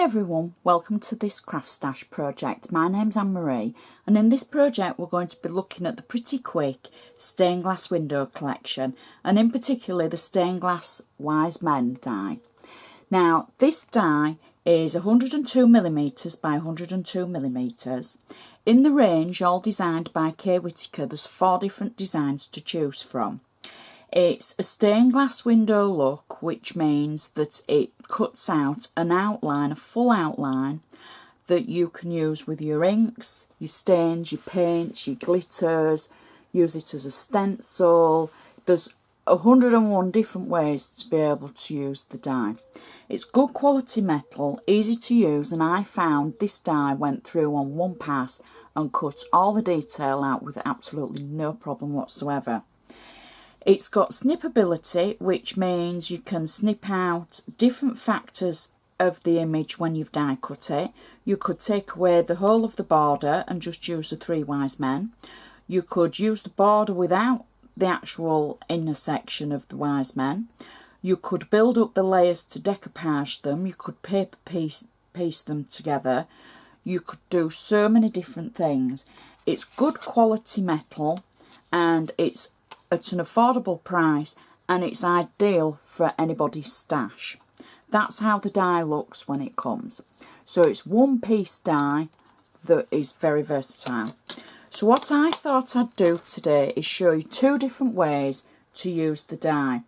everyone, welcome to this CraftStash project. My name's Anne-Marie and in this project we're going to be looking at the Pretty Quick stained glass window collection and in particular the stained glass Wise Men die. Now this die is 102mm by 102mm. In the range, all designed by Kay Whitaker. There's 4 different designs to choose from. It's a stained glass window look, which means that it cuts out an outline, a full outline, that you can use with your inks, your stains, your paints, your glitters, use it as a stencil. There's 101 different ways to be able to use the die. It's good quality metal, easy to use, and I found this die went through on one pass and cut all the detail out with absolutely no problem whatsoever. It's got snippability, which means you can snip out different factors of the image when you've die cut it. You could take away the whole of the border and just use the 3 wise men. You could use the border without the actual inner section of the wise men. You could build up the layers to decoupage them. You could paper piece them together. You could do so many different things. It's good quality metal and it's at an affordable price, and it's ideal for anybody's stash. That's how the die looks when it comes. So it's one piece die that is very versatile. So what I thought I'd do today is show you 2 different ways to use the die.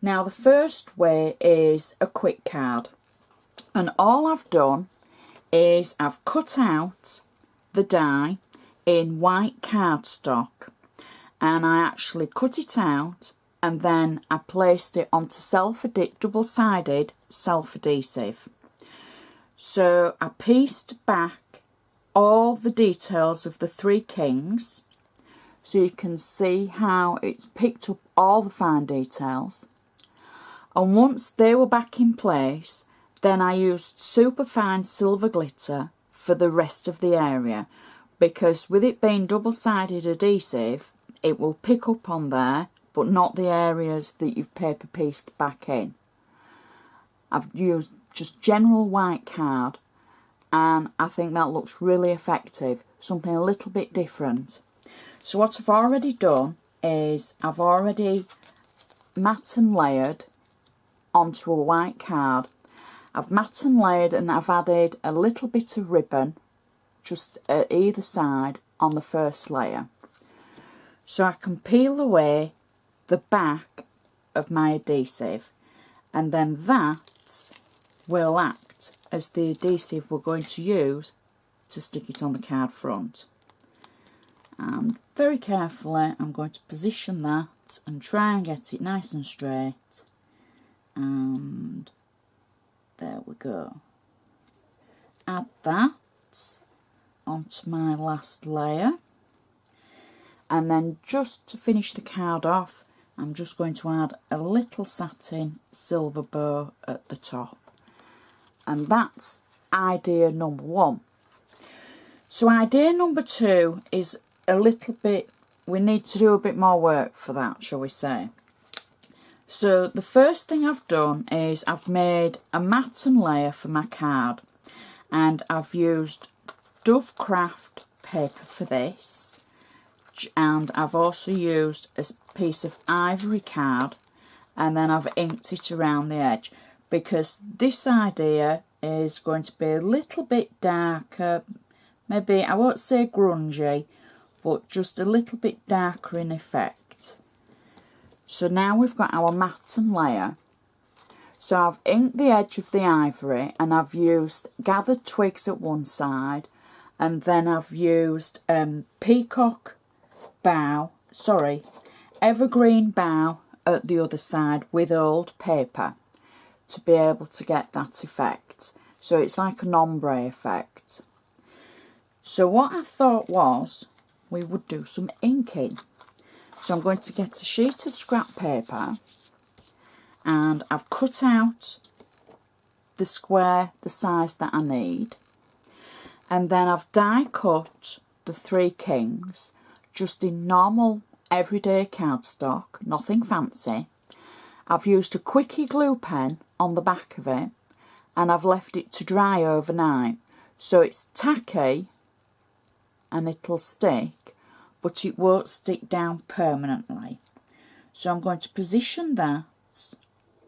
Now the first way is a quick card, and all I've done is I've cut out the die in white cardstock, and I actually cut it out and then I placed it onto double-sided self-adhesive. So I pieced back all the details of the 3 kings so you can see how it's picked up all the fine details, and once they were back in place then I used superfine silver glitter for the rest of the area, because with it being double-sided adhesive it will pick up on there, but not the areas that you've paper pieced back in. I've used just general white card and I think that looks really effective, something a little bit different. So what I've already done is I've already matte and layered onto a white card. I've matte and layered and I've added a little bit of ribbon just at either side on the first layer, so I can peel away the back of my adhesive, and then that will act as the adhesive we're going to use to stick it on the card front. And very carefully I'm going to position that and try and get it nice and straight, and there we go. Add that onto my last layer. And then just to finish the card off, I'm just going to add a little satin silver bow at the top. And that's idea number 1. So idea number 2 is a little bit, we need to do a bit more work for that, shall we say. So the first thing I've done is I've made a matten layer for my card, and I've used Dove Craft paper for this. And I've also used a piece of ivory card, and then I've inked it around the edge, because this idea is going to be a little bit darker, maybe I won't say grungy, but just a little bit darker in effect. So now we've got our matten layer. So I've inked the edge of the ivory and I've used gathered twigs at one side, and then I've used Evergreen Bough at the other side with old paper to be able to get that effect. So it's like an ombre effect. So what I thought was we would do some inking. So I'm going to get a sheet of scrap paper, and I've cut out the square the size that I need, and then I've die cut the 3 kings just in normal everyday cardstock, nothing fancy. I've used a quickie glue pen on the back of it, and I've left it to dry overnight. So it's tacky and it'll stick, but it won't stick down permanently. So I'm going to position that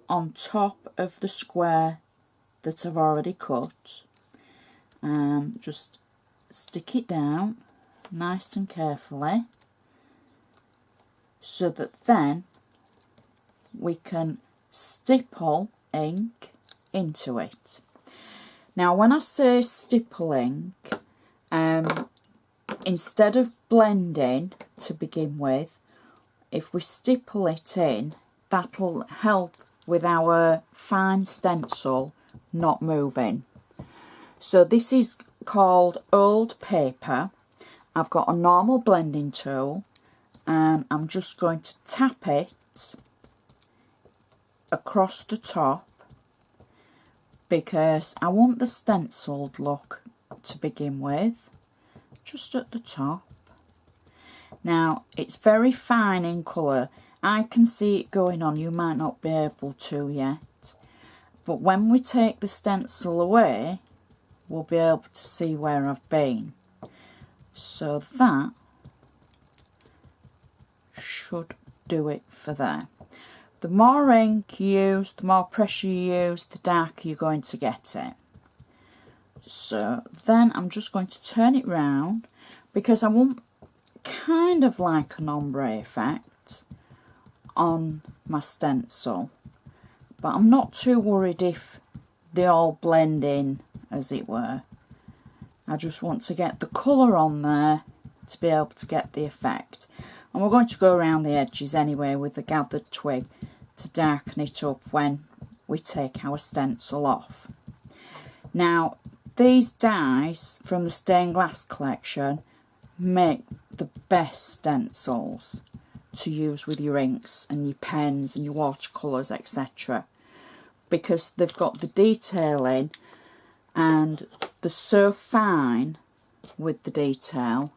on top of the square that I've already cut, and just stick it down nice and carefully, so that then we can stipple ink into it. Now when I say stipple ink, instead of blending to begin with, if we stipple it in, that'll help with our fine stencil not moving. So this is called old paper. I've got a normal blending tool, and I'm just going to tap it across the top, because I want the stenciled look to begin with, just at the top. Now it's very fine in colour. I can see it going on, you might not be able to yet, but when we take the stencil away, we'll be able to see where I've been. So that should do it for there. The more ink you use, the more pressure you use, the darker you're going to get it. So then I'm just going to turn it round, because I want kind of like an ombre effect on my stencil, but I'm not too worried if they all blend in, as it were. I just want to get the colour on there to be able to get the effect. And we're going to go around the edges anyway with the gathered twig to darken it up when we take our stencil off. Now these dies from the stained glass collection make the best stencils to use with your inks and your pens and your watercolours, etc., because they've got the detailing and they're so fine with the detail.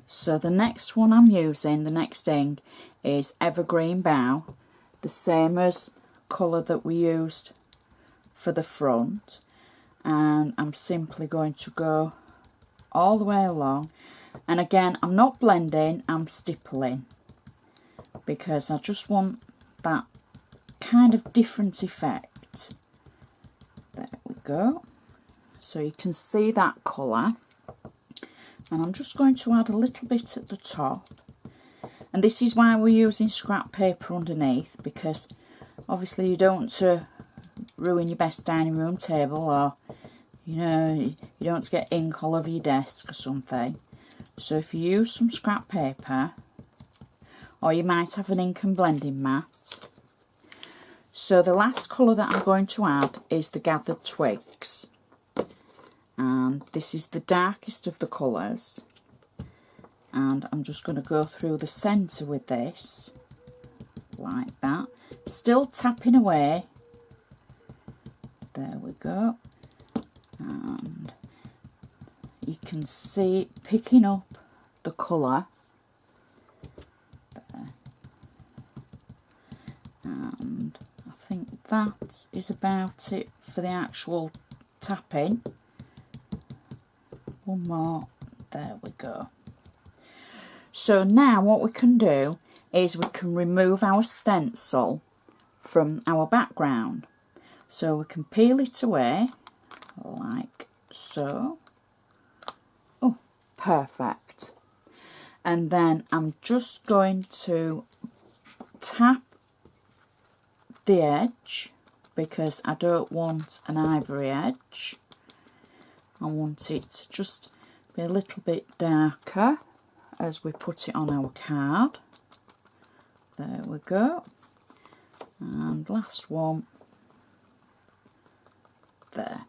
So the next one I'm using, the next ink, is Evergreen Bough, the same as colour that we used for the front, and I'm simply going to go all the way along, and again I'm not blending, I'm stippling, because I just want that kind of different effect. There we go. So you can see that colour, and I'm just going to add a little bit at the top, and this is why we're using scrap paper underneath, because obviously you don't want to ruin your best dining room table, or you know, you don't want to get ink all over your desk or something. So if you use some scrap paper, or you might have an ink and blending mat. So the last colour that I'm going to add is the gathered twigs, and this is the darkest of the colours, and I'm just going to go through the centre with this like that, still tapping away. There we go, and you can see it picking up the colour there. And I think that is about it for the actual tapping. One more, there we go. So now what we can do is we can remove our stencil from our background. So we can peel it away like so. Oh, perfect. And then I'm just going to tap the edge, because I don't want an ivory edge. I want it to just be a little bit darker as we put it on our card. There we go. And last one. There.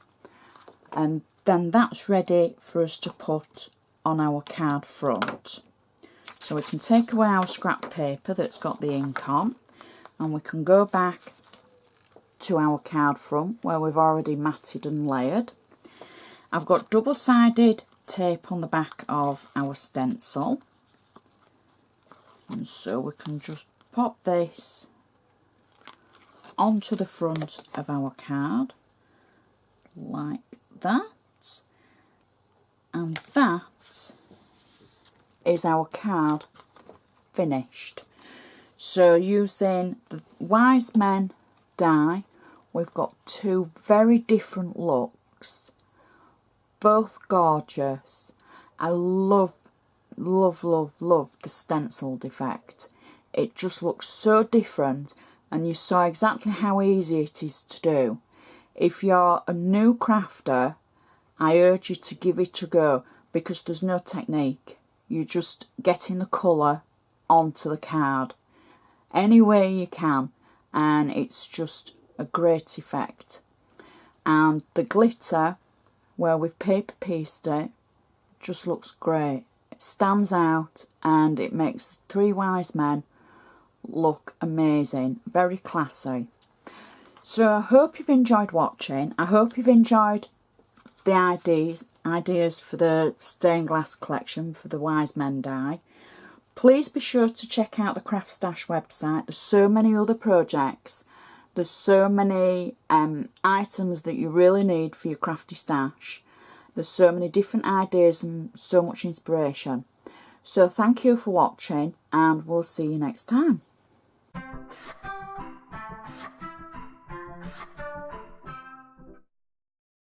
And then that's ready for us to put on our card front. So we can take away our scrap paper that's got the ink on, and we can go back to our card front where we've already matted and layered. I've got double-sided tape on the back of our stencil, and so we can just pop this onto the front of our card like that. And that is our card finished. So using the Wise Men die, we've got two very different looks, both gorgeous. I love the stenciled effect. It just looks so different, and you saw exactly how easy it is to do. If you're a new crafter, I urge you to give it a go, because there's no technique. You're just getting the colour onto the card any way you can, and it's just a great effect. And the glitter, where we've paper pieced it, just looks great. It stands out and it makes the three wise men look amazing, very classy. So I hope you've enjoyed watching. I hope you've enjoyed the ideas for the stained glass collection for the Wise Men die. Please be sure to check out the CraftStash website. There's so many other projects. There's so many items that you really need for your crafty stash. There's so many different ideas and so much inspiration. So thank you for watching, and we'll see you next time.